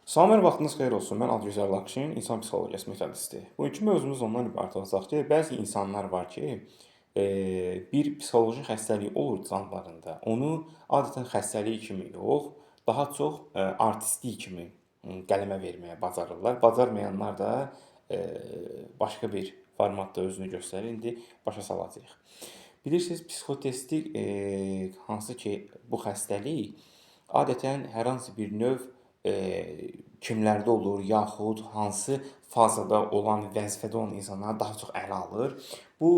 Salamlar, vaxtınız xeyir olsun. Mən Adgüzar Lakşin, insan psixologiyası metodisti. Bugünkü mövzumuz ondan ibarət olacaq ki, bəzi insanlar var ki, bir psixoloji xəstəlik olur canlarında. Onu adətən xəstəlik kimi yox, daha çox artistlik kimi qələmə verməyə bacarırlar. Bacarmayanlar da başqa bir formatda özünü göstərir. İndi başa salacağıq. Bilirsiniz, psixotestlik hansı ki bu xəstəlik adətən hər hansı bir növ kimlərdə olur, yaxud hansı fazada olan, vəzifədə olan insanları daha çox ələ alır. Bu,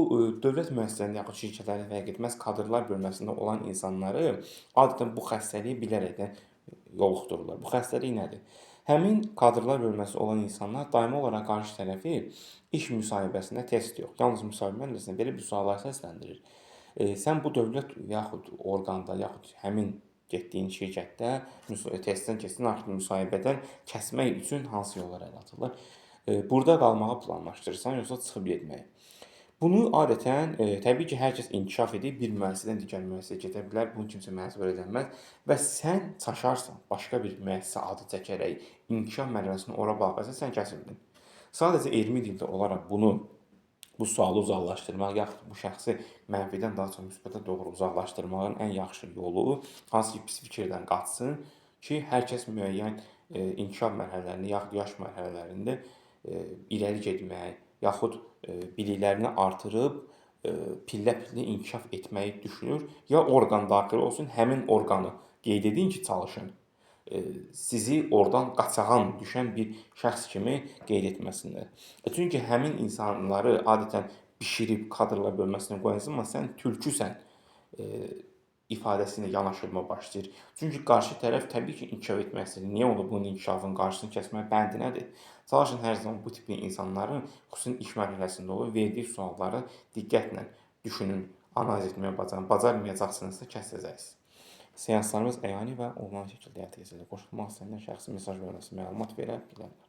dövlət müəssisələrində yaxud şirkətlərdə fərq etməz, kadrlar bölməsində olan insanları adətən bu xəstəliyi bilərəkdən yoluxdururlar. Bu xəstəlik nədir? Həmin kadrlar bölməsi olan insanlar daimi olaraq qarşı tərəfi iş müsahibəsində test yox, yalnız müsahibə məclisində belə bir suallar səsləndirir. Sən bu dövlət yaxud orqanda, yaxud həmin getdiyin şirkətdə testdən keçdin, artıq müsahibədən kəsmək üçün hansı yollar ələ atırlar? Burda qalmağı planlaşdırırsan, yoxsa çıxıb getməyi? Bunu adətən, təbii ki, hər kəs inkişaf edib bir müəssisədən digər müəssisəyə gedə bilər, bunu kimsə məcbur eləməz və sən çaşarsan, başqa bir müəssisə adı çəkərək inkişaf mərhələsini ora baxarsan, sən kəsildin. Sadəcə elmi dildə olaraq bu sualı uzaqlaşdırmaq, yaxud bu şəxsi mənfidən daha çox müsbətə doğru uzaqlaşdırmağın ən yaxşı yolu hansı ki, pis fikirdən qaçsın ki, hər kəs müəyyən inkişaf mərhələlərində, yaxud yaş mərhələlərində irəli getmək, yaxud biliklərini artırıb pillə-pillə inkişaf etməyi düşünür. Ya orqan daxil olsun, həmin orqanı qeyd edin ki, çalışın. Sizi oradan qaçağan düşən bir şəxs kimi qeyd etməsinlər. Çünki həmin insanları adətən bişirib kadrlar bölməsinə qoyan zaman sən tülküsən ifadəsilə yanaşılma başlayır. Çünki qarşı tərəf təbii ki, inkişaf etmək istəyir. Niyə onu bunun inkişafının qarşısını kəsmək bəndi nədir? Çalışın hər zaman bu tipli insanların xüsusən iş mərhələsində olur, verdiyi sualları diqqətlə düşünün, analiz etməyə bacarın. Bacarmayacaqsınızsa kəsəcəksiniz. Seanslarımız əyani və onlayn şəkildə həyata keçirilir. Qoşulmaq istəyənlər şəxsi mesaj bölməsinə məlumat verə bilərlər.